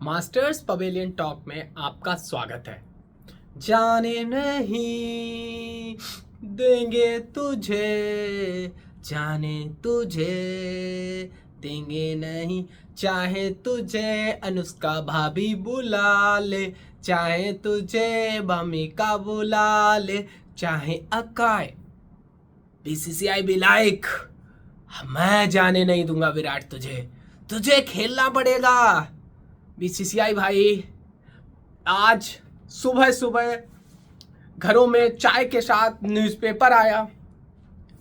Masters pavilion talk में आपका स्वागत है। जाने नहीं देंगे तुझे, जाने तुझे देंगे नहीं, चाहे तुझे अनुष्का भाभी बुला ले, चाहे तुझे भूमिका बुला ले, चाहे अकाय बीसीसीआई भी लाइक, मैं जाने नहीं दूंगा विराट तुझे, तुझे खेलना पड़ेगा। बीसीसीआई भाई, आज सुबह सुबह घरों में चाय के साथ न्यूज़पेपर आया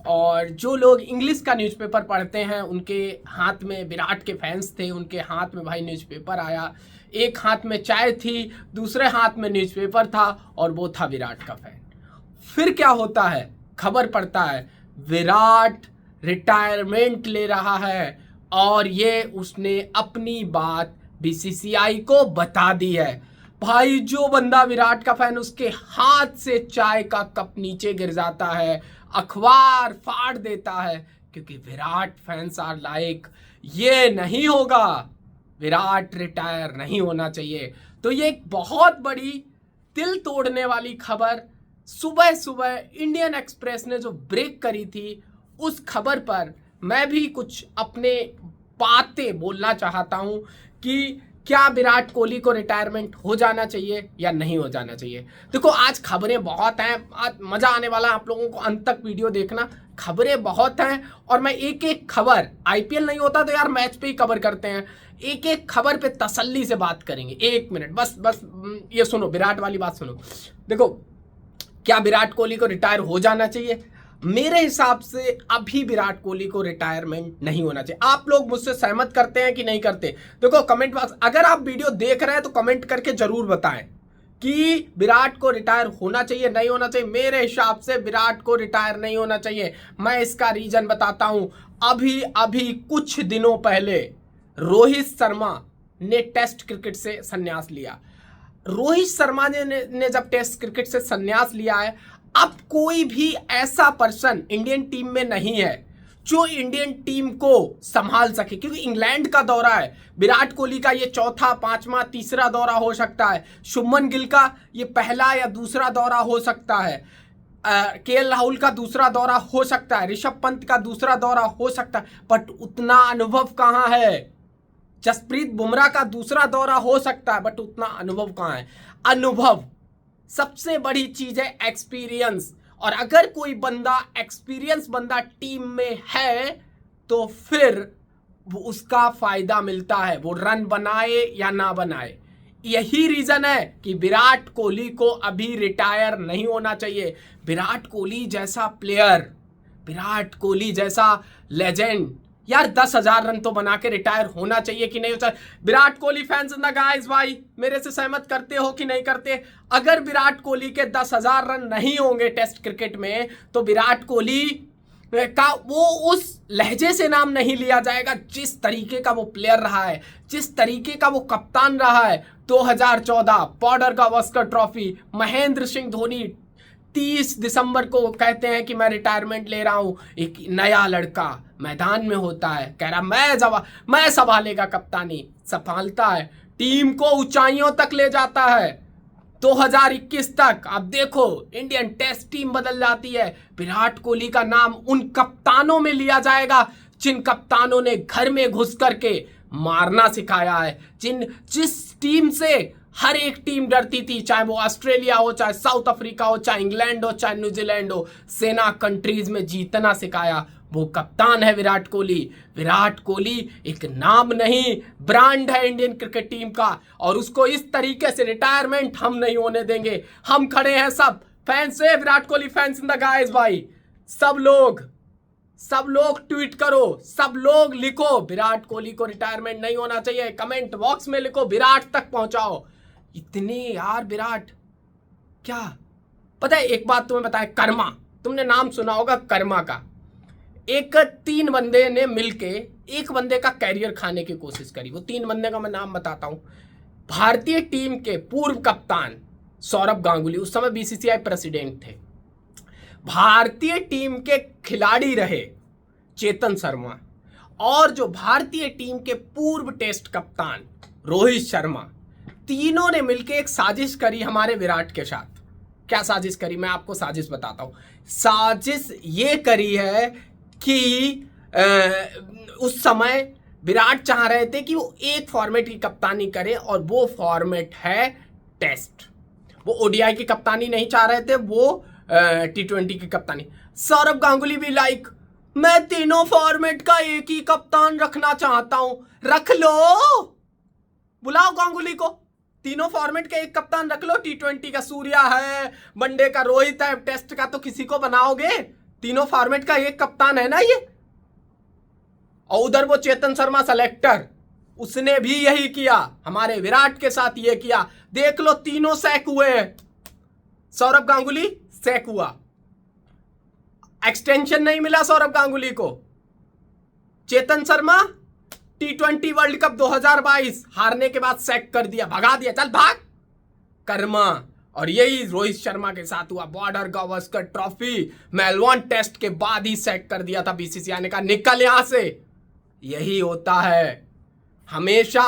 और जो लोग इंग्लिश का न्यूज़पेपर पढ़ते हैं उनके हाथ में, विराट के फैंस थे उनके हाथ में भाई न्यूज़पेपर आया। एक हाथ में चाय थी, दूसरे हाथ में न्यूज़पेपर था और वो था विराट का फैन। फिर क्या होता है, खबर पड़ता है विराट रिटायरमेंट ले रहा है और ये उसने अपनी बात बीसीसीआई को बता दी है। भाई, जो बंदा विराट का फैन, उसके हाथ से चाय का कप नीचे गिर जाता है, अखबार फाड़ देता है, क्योंकि विराट फैंस आर लाइक, ये नहीं होगा, विराट रिटायर नहीं होना चाहिए। तो ये एक बहुत बड़ी दिल तोड़ने वाली खबर सुबह सुबह इंडियन एक्सप्रेस ने जो ब्रेक करी थी, उस खबर पर मैं भी कुछ अपने बातें बोलना चाहता हूं कि क्या विराट कोहली को रिटायरमेंट हो जाना चाहिए या नहीं हो जाना चाहिए। देखो, आज खबरें बहुत हैं, आज मजा आने वाला है आप लोगों को अंत तक वीडियो देखना। खबरें बहुत हैं और मैं एक एक खबर, आईपीएल नहीं होता तो यार मैच पे ही कवर करते हैं, एक एक खबर पे तसल्ली से बात करेंगे। एक मिनट बस ये सुनो, विराट वाली बात सुनो। देखो, क्या विराट कोहली को रिटायर हो जाना चाहिए? मेरे हिसाब से अभी विराट कोहली को रिटायरमेंट नहीं होना चाहिए। आप लोग मुझसे सहमत करते हैं कि नहीं करते? देखो कमेंट बॉक्स, अगर आप वीडियो देख रहे हैं तो कमेंट करके जरूर बताएं कि विराट को रिटायर होना चाहिए, नहीं होना चाहिए। मेरे हिसाब से विराट को रिटायर नहीं होना चाहिए। मैं इसका रीजन बताता हूं। अभी कुछ दिनों पहले रोहित शर्मा ने टेस्ट क्रिकेट से संन्यास लिया। रोहित शर्मा ने जब टेस्ट क्रिकेट से संन्यास लिया है, अब कोई भी ऐसा पर्सन इंडियन टीम में नहीं है जो इंडियन टीम को संभाल सके, क्योंकि इंग्लैंड का दौरा है। विराट कोहली का ये चौथा, पांचवा, तीसरा दौरा हो सकता है। शुभमन गिल का ये पहला या दूसरा दौरा हो सकता है। केएल राहुल का दूसरा दौरा हो सकता है। ऋषभ पंत का दूसरा दौरा हो सकता है, बट उतना अनुभव कहाँ है। जसप्रीत बुमराह का दूसरा दौरा हो सकता है, बट उतना अनुभव कहाँ है। अनुभव सबसे बड़ी चीज है, एक्सपीरियंस। और अगर कोई बंदा एक्सपीरियंस बंदा टीम में है तो फिर वो उसका फायदा मिलता है, वो रन बनाए या ना बनाए। यही रीजन है कि विराट कोहली को अभी रिटायर नहीं होना चाहिए। विराट कोहली जैसा प्लेयर, विराट कोहली जैसा लेजेंड, यार 10,000 रन तो बना के रिटायर होना चाहिए कि नहीं होता? Virat Kohli fans in the guys भाई, मेरे से सहमत करते हो कि नहीं करते? अगर विराट कोहली के 10,000 रन नहीं होंगे टेस्ट क्रिकेट में तो विराट कोहली का वो उस लहजे से नाम नहीं लिया जाएगा जिस तरीके का वो प्लेयर रहा है, जिस तरीके का वो कप्तान रहा है। 2014 बॉर्डर गावस्कर ट्रॉफी, महेंद्र सिंह धोनी 30 दिसंबर को कहते हैं कि मैं रिटायरमेंट ले रहा हूं। एक नया लड़का मैदान में होता है, कह रहा मैं संभालेगा कप्तानी, संभालता है, टीम को ऊंचाइयों तक ले जाता है। 2021 तक आप देखो, इंडियन टेस्ट टीम बदल जाती है। विराट कोहली का नाम उन कप्तानों में लिया जाएगा जिन कप्तानों ने घर में घुस करके मारना सिखाया है, जिस टीम से हर एक टीम डरती थी, चाहे वो ऑस्ट्रेलिया हो, चाहे साउथ अफ्रीका हो, चाहे इंग्लैंड हो, चाहे न्यूजीलैंड हो। सेना कंट्रीज में जीतना सिखाया वो कप्तान है विराट कोहली। विराट कोहली एक नाम नहीं, ब्रांड है इंडियन क्रिकेट टीम का, और उसको इस तरीके से रिटायरमेंट हम नहीं होने देंगे। हम खड़े हैं सब फैंस से, Virat Kohli fans in the guys भाई। सब लोग ट्वीट करो, सब लोग लिखो विराट कोहली को रिटायरमेंट नहीं होना चाहिए। कमेंट बॉक्स में लिखो, विराट तक पहुंचाओ। इतने यार विराट, क्या पता है, एक बात तुम्हें बताएं, कर्मा, तुमने नाम सुना होगा कर्मा का। एक 3 बंदे ने मिलके एक बंदे का कैरियर खाने की कोशिश करी। वो 3 बंदे का मैं नाम बताता हूं। भारतीय टीम के पूर्व कप्तान सौरभ गांगुली, उस समय बीसीसीआई प्रेसिडेंट थे। भारतीय टीम के खिलाड़ी रहे चेतन शर्मा, और जो भारतीय टीम के पूर्व टेस्ट कप्तान रोहित शर्मा, तीनों ने मिलकर एक साजिश करी हमारे विराट के साथ। क्या साजिश करी, मैं आपको साजिश बताता हूं। साजिश ये करी है कि उस समय विराट चाह रहे थे कि वो एक फॉर्मेट की कप्तानी करे और वो फॉर्मेट है टेस्ट। वो ओडीआई की कप्तानी नहीं चाह रहे थे, वो T20 की कप्तानी। सौरव गांगुली भी लाइक, मैं तीनों फॉर्मेट का एक ही कप्तान रखना चाहता हूं। रख लो, बुलाओ गांगुली को, तीनों फॉर्मेट का एक कप्तान रख लो। T20 का सूर्या है, वनडे का रोहित है, टेस्ट का तो किसी को बनाओगे। तीनों फॉर्मेट का एक कप्तान है ना ये। और उधर वो चेतन शर्मा सेलेक्टर, उसने भी यही किया, हमारे विराट के साथ ये किया। देख लो, तीनों सैक हुए हैं। सौरव गांगुली सैक हुआ, एक्सटेंशन नहीं मिला सौरव गांगुली को। Chetan Sharma T20 world cup 2022 हारने के बाद सैक कर दिया, भगा दिया, चल भाग कर्मा। और यही रोहित शर्मा के साथ हुआ। Border Gavaskar trophy Melbourne test के बाद ही सैक कर दिया था बीसीसीआई ने, कहा निकल यहां से। यही होता है, हमेशा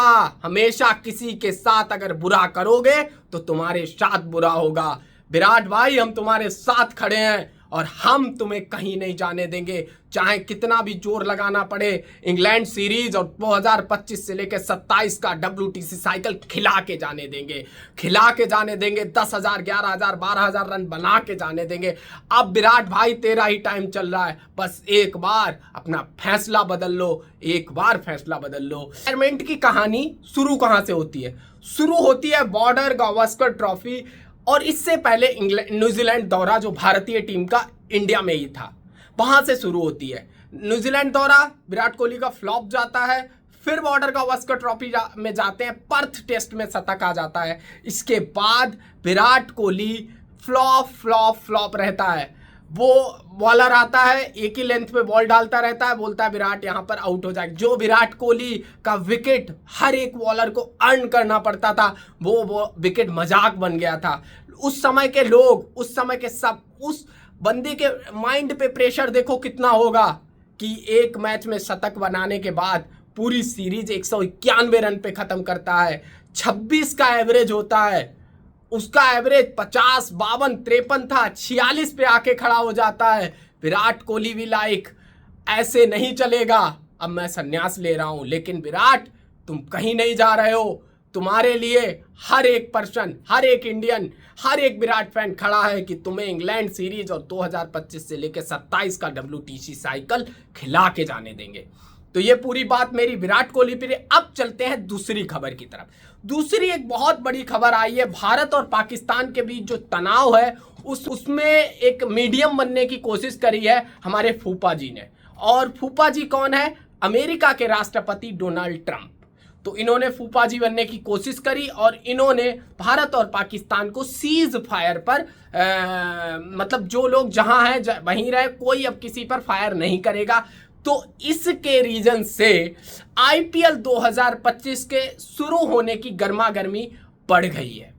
हमेशा किसी के साथ अगर बुरा करोगे तो तुम्हारे साथ बुरा होगा। विराट भाई, हम तुम्हारे साथ खड़े हैं और हम तुम्हें कहीं नहीं जाने देंगे, चाहे कितना भी जोर लगाना पड़े। इंग्लैंड सीरीज और 2025 से लेकर 27 का WTC साइकिल खिला के जाने देंगे, खिला के जाने देंगे। 10,000, 11,000, 12,000 रन बना के जाने देंगे। अब विराट भाई, तेरा ही टाइम चल रहा है, बस एक बार अपना फैसला बदल लो, एक बार फैसला बदल लो। रिटायरमेंट की कहानी शुरू कहां से होती है? शुरू होती है बॉर्डर गावस्कर ट्रॉफी, और इससे पहले न्यूजीलैंड दौरा जो भारतीय टीम का इंडिया में ही था, वहां से शुरू होती है। न्यूजीलैंड दौरा विराट कोहली का फ्लॉप जाता है, फिर बॉर्डर गावस्कर ट्रॉफी में जाते हैं, पर्थ टेस्ट में शतक आ जाता है। इसके बाद विराट कोहली फ्लॉप रहता है। वो बॉलर आता है, एक ही लेंथ पे बॉल डालता रहता है, बोलता है विराट यहां पर आउट हो जाए। जो विराट कोहली का विकेट हर एक बॉलर को अर्न करना पड़ता था, वो विकेट मजाक बन गया था। उस समय के लोग, उस समय के सब, उस बंदे के माइंड पे प्रेशर देखो कितना होगा कि एक मैच में शतक बनाने के बाद पूरी सीरीज 191 रन पे खत्म करता है। 26 का एवरेज होता है, उसका एवरेज 50, 52, 53 था, 46 पे आके खड़ा हो जाता है। विराट कोहली भी लाइक, ऐसे नहीं चलेगा, अब मैं संन्यास ले रहा हूं। लेकिन विराट, तुम कहीं नहीं जा रहे हो। तुम्हारे लिए हर एक पर्सन, हर एक इंडियन, हर एक विराट फैन खड़ा है कि तुम्हें इंग्लैंड सीरीज और 2025 से लेकर 27 का WTC साइकिल खिला के जाने देंगे। तो ये पूरी बात मेरी विराट कोहली पे। अब चलते हैं दूसरी खबर की तरफ। दूसरी एक बहुत बड़ी खबर आई है, भारत और पाकिस्तान के बीच जो तनाव है उसमें एक मीडियम बनने की कोशिश करी है हमारे फूफा जी ने। और फूफा जी कौन है? अमेरिका के राष्ट्रपति डोनाल्ड ट्रंप। तो इन्होंने फूफा जी बनने की कोशिश करी और इन्होंने भारत और पाकिस्तान को सीज फायर पर मतलब जो लोग जहां हैं वहीं रहे, कोई अब किसी पर फायर नहीं करेगा। तो इसके रीजन से IPL 2025 के शुरू होने की गर्मागर्मी बढ़ गई है।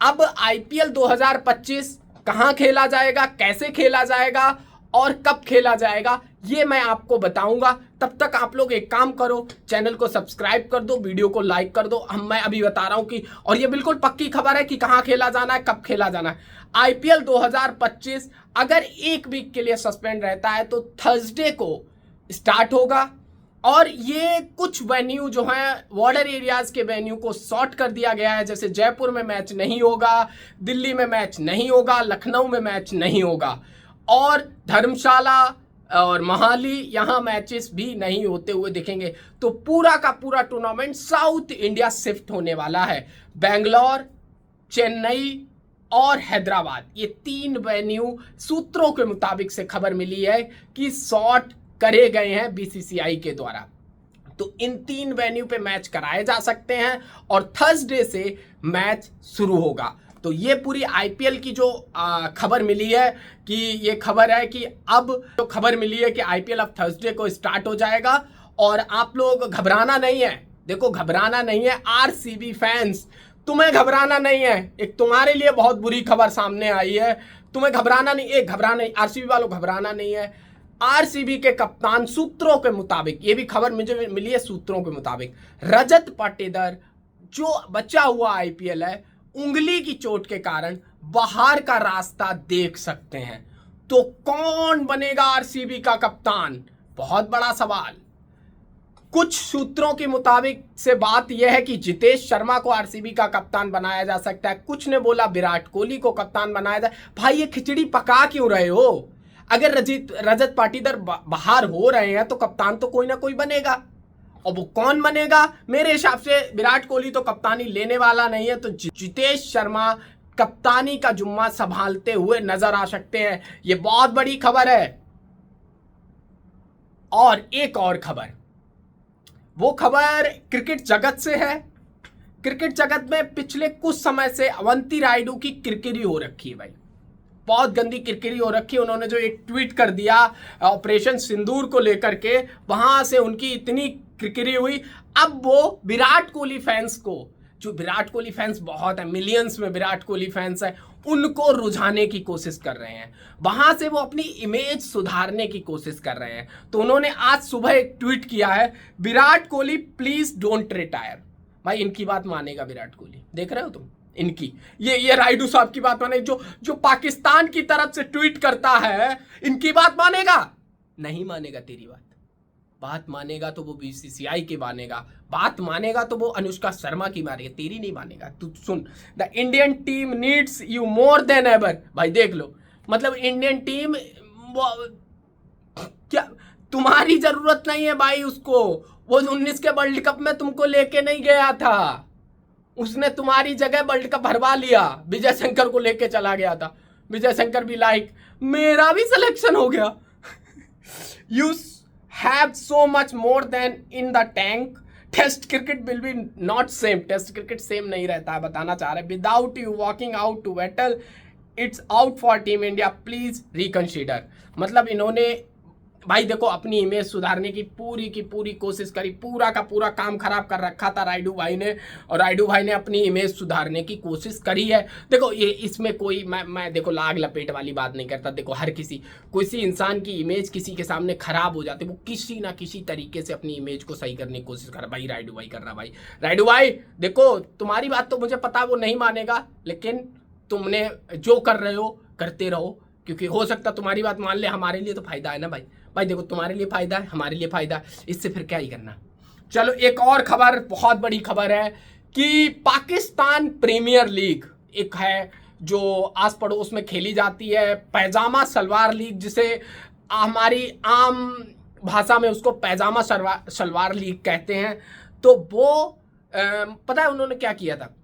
अब IPL 2025 कहां खेला जाएगा, कैसे खेला जाएगा और कब खेला जाएगा, ये मैं आपको बताऊंगा। तब तक आप लोग एक काम करो, चैनल को सब्सक्राइब कर दो, वीडियो को लाइक कर दो। मैं अभी बता रहा हूं कि, और ये बिल्कुल पक्की खबर है कि कहां खेला जाना है, कब खेला जाना है। IPL 2025 अगर एक वीक के लिए सस्पेंड रहता है तो थर्सडे को स्टार्ट होगा। और ये कुछ वेन्यू जो है, बॉर्डर एरियाज के वेन्यू को शॉर्ट कर दिया गया है। जैसे जयपुर में मैच नहीं होगा, दिल्ली में मैच नहीं होगा, लखनऊ में मैच नहीं होगा, और धर्मशाला और मोहाली यहाँ मैचेस भी नहीं होते हुए दिखेंगे। तो पूरा का पूरा टूर्नामेंट साउथ इंडिया शिफ्ट होने वाला है। बेंगलोर, चेन्नई और हैदराबाद, ये 3 वेन्यू सूत्रों के मुताबिक से खबर मिली है कि शॉर्ट करे गए हैं BCCI के द्वारा। तो इन 3 वेन्यू पे मैच कराए जा सकते हैं और थर्सडे से मैच शुरू होगा। तो ये पूरी IPL की जो खबर मिली है कि ये खबर है कि अब जो खबर मिली है कि IPL अब थर्सडे को स्टार्ट हो जाएगा। और आप लोग घबराना नहीं है, देखो घबराना नहीं है। RCB फैंस, तुम्हें घबराना नहीं है। एक तुम्हारे लिए बहुत बुरी खबर सामने आई है, तुम्हें घबराना नहीं, RCB वालों घबराना नहीं है। RCB के कप्तान सूत्रों के मुताबिक, ये भी खबर मुझे मिली है सूत्रों के मुताबिक, रजत पाटीदार जो बचा हुआ आईपीएल है उंगली की चोट के कारण बाहर का रास्ता देख सकते हैं। तो कौन बनेगा आरसीबी का कप्तान, बहुत बड़ा सवाल। कुछ सूत्रों के मुताबिक से बात यह है कि जितेश शर्मा को आरसीबी का कप्तान बनाया जा सकता है, कुछ ने बोला विराट कोहली को कप्तान बनाया जाए। भाई ये खिचड़ी पका क्यों रहे हो? अगर रजत पाटीदार बाहर हो रहे हैं तो कप्तान तो कोई ना कोई बनेगा, और वो कौन बनेगा? मेरे हिसाब से विराट कोहली तो कप्तानी लेने वाला नहीं है, तो जितेश शर्मा कप्तानी का जुम्मा संभालते हुए नजर आ सकते हैं। ये बहुत बड़ी खबर है। और एक और खबर, वो खबर क्रिकेट जगत से है। क्रिकेट जगत में पिछले कुछ समय से अवंती रायडू की किरकिरी हो रखी है भाई, बहुत गंदी किरकिरी हो रखी है। उन्होंने जो एक ट्वीट कर दिया ऑपरेशन सिंदूर को लेकर के, वहां से उनकी इतनी किरकिरी हुई। अब वो विराट कोहली फैंस को, जो विराट कोहली फैंस बहुत है, मिलियंस में विराट कोहली फैंस है, उनको रुझाने की कोशिश कर रहे हैं। वहां से वो अपनी इमेज सुधारने की कोशिश कर रहे हैं। तो उन्होंने आज सुबह एक ट्वीट किया है, Virat Kohli please don't retire. भाई इनकी बात मानेगा विराट कोहली? देख रहे हो तुम इनकी, ये रायडू साहब की बात माने, जो पाकिस्तान की तरफ से ट्वीट करता है, इनकी बात मानेगा? नहीं मानेगा तेरी बात मानेगा तो वो बीसीसीआई की मानेगा, बात मानेगा तो वो अनुष्का शर्मा की मानेगा, तेरी नहीं मानेगा। तू सुन, the Indian team needs you more than ever. भाई देख लो, मतलब इंडियन टीम क्या, तुम्हारी जरूरत नहीं है भाई उसको। वो 19 के वर्ल्ड कप में तुमको लेके नहीं गया था, उसने तुम्हारी जगह वर्ल्ड कप हरवा लिया, विजय शंकर को लेके चला गया था। विजय शंकर भी लाइक मेरा भी सिलेक्शन हो गया। You have so much more than in the tank. Test cricket will be not same. Test cricket same नहीं रहता है, बताना चाह रहे। Without you walking out to battle, it's out for Team India. Please reconsider. मतलब इन्होंने भाई देखो अपनी इमेज सुधारने की पूरी कोशिश करी, पूरा का पूरा काम खराब कर रखा था रायडू भाई ने, और रायडू भाई ने अपनी इमेज सुधारने की कोशिश करी है। देखो ये इसमें कोई मैं देखो लाग लपेट वाली बात नहीं करता। देखो हर किसी इंसान की इमेज किसी के सामने खराब हो जाती है, वो किसी ना किसी तरीके से अपनी इमेज को सही करने की कोशिश कर रहा। भाई रायडू भाई कर रहा। भाई रायडू भाई देखो, तुम्हारी बात तो मुझे पता वो नहीं मानेगा, लेकिन तुमने जो कर रहे हो करते रहो, क्योंकि हो सकता तुम्हारी बात मान ले, हमारे लिए तो फायदा है ना भाई। भाई देखो तुम्हारे लिए फायदा है, हमारे लिए फायदा है, इससे फिर क्या ही करना। चलो एक और खबर, बहुत बड़ी खबर है कि पाकिस्तान प्रीमियर लीग एक है जो आस पड़ोस में खेली जाती है, पैजामा सलवार लीग, जिसे हमारी आम भाषा में उसको पैजामा सलवार लीग कहते हैं। तो वो पता है उन्होंने क्या किया था?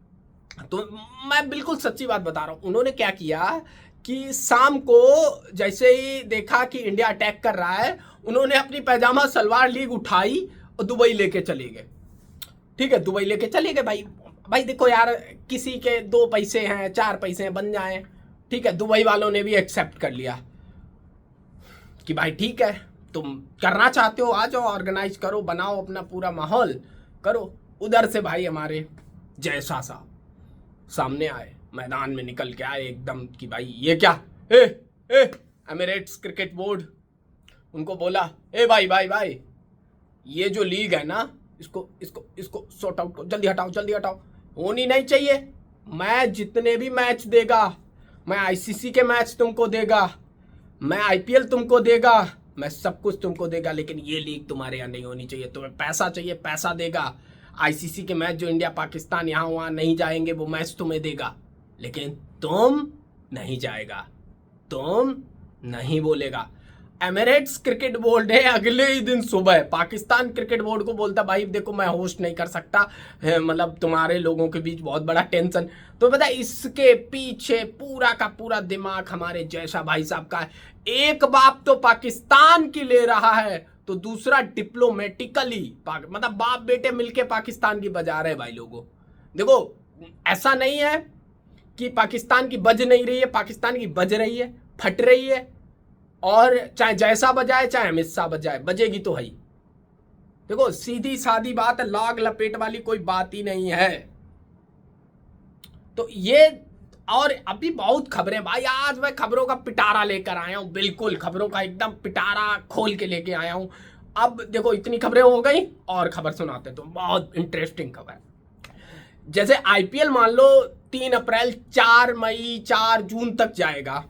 तो मैं बिल्कुल सच्ची बात बता रहा हूँ। उन्होंने क्या किया कि शाम को जैसे ही देखा कि इंडिया अटैक कर रहा है, उन्होंने अपनी पैजामा सलवार लीग उठाई और दुबई लेके चले गए। ठीक है, दुबई लेके चले गए। भाई देखो यार, किसी के 2 पैसे हैं 4 पैसे हैं, बन जाएं। ठीक है, दुबई वालों ने भी एक्सेप्ट कर लिया कि भाई ठीक है, तुम करना चाहते हो आ जाओ, ऑर्गेनाइज करो, बनाओ अपना पूरा माहौल करो। उधर से भाई हमारे जैसा सा सामने आए, मैदान में निकल के आए एकदम कि भाई ये क्या, एमिरेट्स क्रिकेट बोर्ड उनको बोला, भाई ये जो लीग है ना, इसको सॉर्ट आउट करो, जल्दी हटाओ, होनी नहीं चाहिए। मैं जितने भी मैच देगा, मैं आईसीसी के मैच तुमको देगा, मैं आईपीएल तुमको देगा, मैं सब कुछ तुमको देगा, लेकिन ये लीग तुम्हारे यहाँ नहीं होनी चाहिए। तुम्हें पैसा चाहिए, पैसा देगा। आईसीसी के मैच जो इंडिया पाकिस्तान यहाँ वहाँ नहीं जाएंगे, वो मैच तुम्हें देगा, लेकिन तुम नहीं जाएगा, तुम नहीं बोलेगा। एमिरेट्स क्रिकेट बोर्ड है अगले ही दिन सुबह पाकिस्तान क्रिकेट बोर्ड को बोलता, भाई देखो मैं होस्ट नहीं कर सकता, मतलब तुम्हारे लोगों के बीच बहुत बड़ा टेंशन। तो पता है इसके पीछे पूरा का पूरा दिमाग हमारे जैसा भाई साहब का है। एक बाप तो पाकिस्तान की ले रहा है, तो दूसरा डिप्लोमेटिकली मतलब बाप बेटे मिलके पाकिस्तान की बजा रहे भाई लोगों। देखो ऐसा नहीं है कि पाकिस्तान की बज नहीं रही है, पाकिस्तान की बज रही है, फट रही है, और चाहे जैसा बजाए चाहे अमित शाह बजाए, बजेगी तो है ही। देखो सीधी सादी बात है, लाग लपेट वाली कोई बात ही नहीं है। तो ये, और अभी बहुत खबरें भाई, आज मैं खबरों का पिटारा लेकर आया हूं, बिल्कुल खबरों का एकदम पिटारा खोल के लेके आया हूं। अब देखो इतनी खबरें हो गई, और खबर सुनाते तो बहुत इंटरेस्टिंग खबर। जैसे आईपीएल मान लो 3 अप्रैल 4 मई 4 जून तक जाएगा,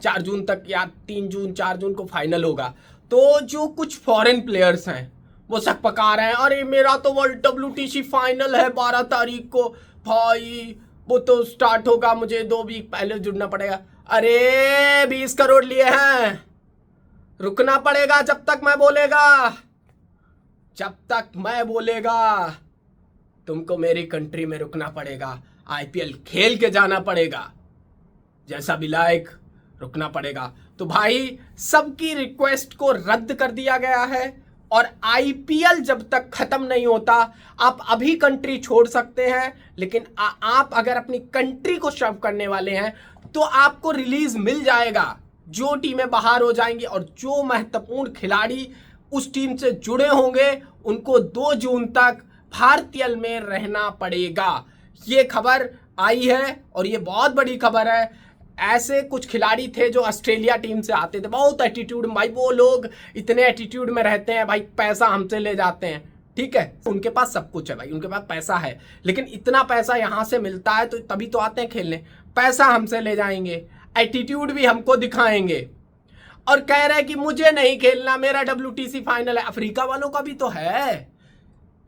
4 जून तक या 3 जून 4 जून को फाइनल होगा। तो जो कुछ फॉरेन प्लेयर्स हैं वो शक पका रहे हैं, अरे मेरा तो वर्ल्ड WTC फाइनल है 12 तारीख को, भाई वो तो स्टार्ट होगा, मुझे 2 वीक पहले जुड़ना पड़ेगा। अरे 20 करोड़ लिए हैं, रुकना पड़ेगा जब तक मैं बोलेगा, जब तक मैं बोलेगा तुमको मेरी कंट्री में रुकना पड़ेगा, आईपीएल खेल के जाना पड़ेगा, जैसा भी लायक रुकना पड़ेगा। तो भाई सबकी रिक्वेस्ट को रद्द कर दिया गया है और आईपीएल जब तक खत्म नहीं होता आप अभी कंट्री छोड़ सकते हैं, लेकिन आप अगर अपनी कंट्री को सर्व करने वाले हैं तो आपको रिलीज मिल जाएगा। जो टीमें बाहर हो जाएंगी और जो महत्वपूर्ण खिलाड़ी उस टीम से जुड़े होंगे उनको 2 जून तक भारतीय में रहना पड़ेगा। ये खबर आई है और ये बहुत बड़ी खबर है। ऐसे कुछ खिलाड़ी थे जो ऑस्ट्रेलिया टीम से आते थे, बहुत एटीट्यूड में, भाई वो लोग इतने एटीट्यूड में रहते हैं, भाई पैसा हमसे ले जाते हैं, ठीक है, उनके पास सब कुछ है भाई, उनके पास पैसा है, लेकिन इतना पैसा यहाँ से मिलता है तो तभी तो आते हैं खेलने, पैसा हमसे ले जाएंगे, एटीट्यूड भी हमको दिखाएंगे और कह रहे हैं कि मुझे नहीं खेलना, मेरा WTC फाइनल है। अफ्रीका वालों का भी तो है,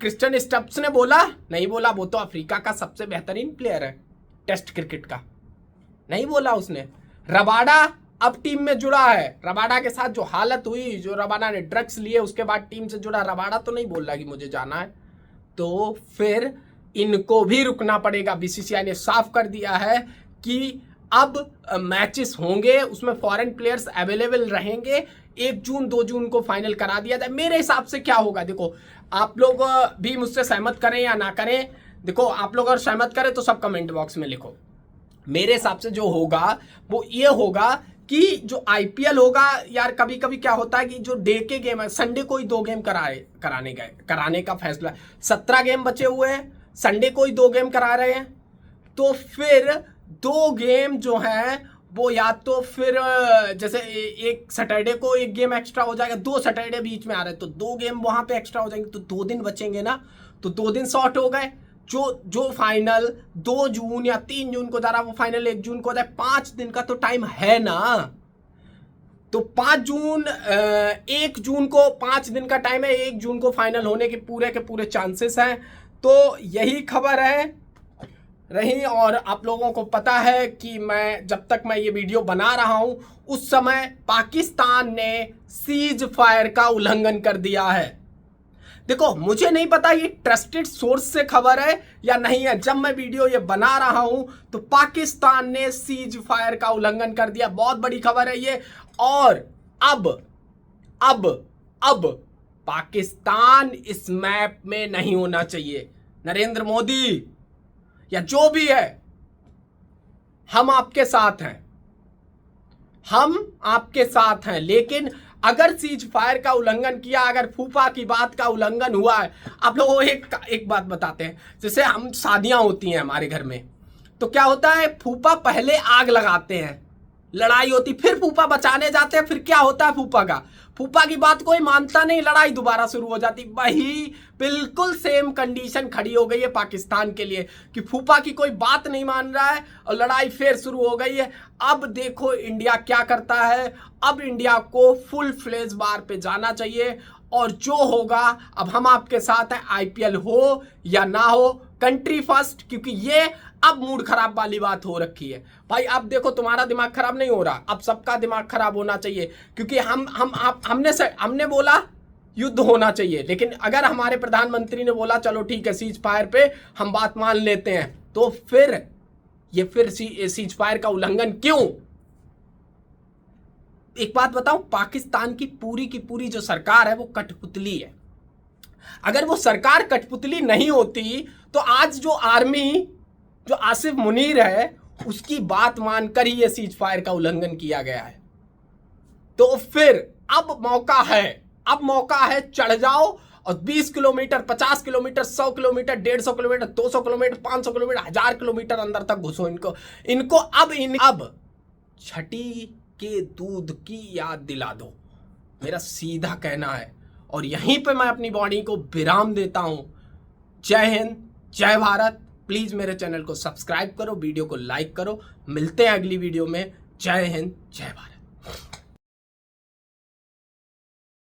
क्रिस्टन स्टप्स ने बोला नहीं बोला, वो तो अफ्रीका का सबसे बेहतरीन प्लेयर है टेस्ट क्रिकेट का, नहीं बोला उसने। रबाडा अब टीम में जुड़ा है, रबाडा के साथ जो हालत हुई, जो रबाडा ने ड्रग्स लिए उसके बाद टीम से जुड़ा, रबाडा तो नहीं बोल रहा कि मुझे जाना है, तो फिर इनको भी रुकना पड़ेगा। बीसीसीआई ने साफ कर दिया है कि अब मैचेस होंगे, उसमें फॉरेन प्लेयर्स अवेलेबल रहेंगे, 1 जून 2 जून को फाइनल करा दिया जाए। मेरे हिसाब से क्या होगा, देखो आप लोग भी मुझसे सहमत करें या ना करें, देखो आप लोग अगर सहमत करें तो सब कमेंट बॉक्स में लिखो। मेरे हिसाब से जो होगा वो ये होगा कि जो आईपीएल होगा, यार कभी कभी क्या होता है कि जो डे के गेम है, संडे को ही 2 गेम कराने का फैसला, 17 गेम बचे हुए हैं, संडे को ही 2 गेम करा रहे हैं, तो फिर 2 गेम जो हैं वो या तो फिर जैसे एक सैटरडे को 1 गेम एक्स्ट्रा हो जाएगा, 2 सैटरडे बीच में आ रहे हैं तो 2 गेम वहां पे एक्स्ट्रा हो जाएंगे, तो 2 दिन बचेंगे ना, तो 2 दिन शॉर्ट हो गए। जो फाइनल 2 जून या 3 जून को जा रहा वो फाइनल 1 जून को हो जाए, 5 दिन का तो टाइम है ना, तो 5 जून 1 जून को 5 दिन का टाइम है, 1 जून को फाइनल होने के पूरे चांसेस हैं। तो यही खबर है रही, और आप लोगों को पता है कि जब तक मैं ये वीडियो बना रहा हूं उस समय पाकिस्तान ने सीज फायर का उल्लंघन कर दिया है। देखो मुझे नहीं पता ये ट्रस्टेड सोर्स से खबर है या नहीं है, जब मैं वीडियो ये बना रहा हूं तो पाकिस्तान ने सीज फायर का उल्लंघन कर दिया, बहुत बड़ी खबर है ये। और अब पाकिस्तान इस मैप में नहीं होना चाहिए। नरेंद्र मोदी या जो भी है, हम आपके साथ हैं, हम आपके साथ हैं, लेकिन अगर सीज फायर का उल्लंघन किया, अगर फूफा की बात का उल्लंघन हुआ है, आप लोगों को एक बात बताते हैं, जैसे हम शादियां होती हैं हमारे घर में, तो क्या होता है, फूफा पहले आग लगाते हैं, लड़ाई होती, फिर फूफा बचाने जाते हैं, फिर क्या होता है, फूफा की बात कोई मानता नहीं, लड़ाई दोबारा शुरू हो जाती। वही बिल्कुल सेम कंडीशन खड़ी हो गई है पाकिस्तान के लिए कि फूफा की कोई बात नहीं मान रहा है और लड़ाई फिर शुरू हो गई है। अब देखो इंडिया क्या करता है, अब इंडिया को फुल फ्लेज वार पे जाना चाहिए और जो होगा, अब हम आपके साथ हैं, आईपीएल हो या ना हो, कंट्री फर्स्ट, क्योंकि ये अब मूड खराब वाली बात हो रखी है भाई। अब देखो तुम्हारा दिमाग खराब नहीं हो रहा, अब सबका दिमाग खराब होना चाहिए, क्योंकि हमने बोला युद्ध होना चाहिए, लेकिन अगर हमारे प्रधानमंत्री ने बोला चलो ठीक है सीज फायर पे हम बात मान लेते हैं, तो फिर सीज फायर का उल्लंघन क्यों? एक बात बताऊं, पाकिस्तान की पूरी जो सरकार है वो कठपुतली है। अगर वो सरकार कठपुतली नहीं होती तो आज जो आर्मी, जो आसिफ मुनीर है, उसकी बात मानकर ही ये सीज फायर का उल्लंघन किया गया है। तो फिर अब मौका है, चढ़ जाओ और 20 kilometre, 50 kilometre, 100 kilometre, 150 kilometre, 200 kilometre, 500 kilometre, 1000 kilometre अंदर तक घुसो इनको अब छठी के दूध की याद दिला दो, मेरा सीधा कहना है। और यहीं पे मैं अपनी बॉडी को विराम देता हूं। जय हिंद, जय भारत, प्लीज़ मेरे चैनल को सब्सक्राइब करो, वीडियो को लाइक करो। मिलते हैं अगली वीडियो में। जय हिंद, जय भारत।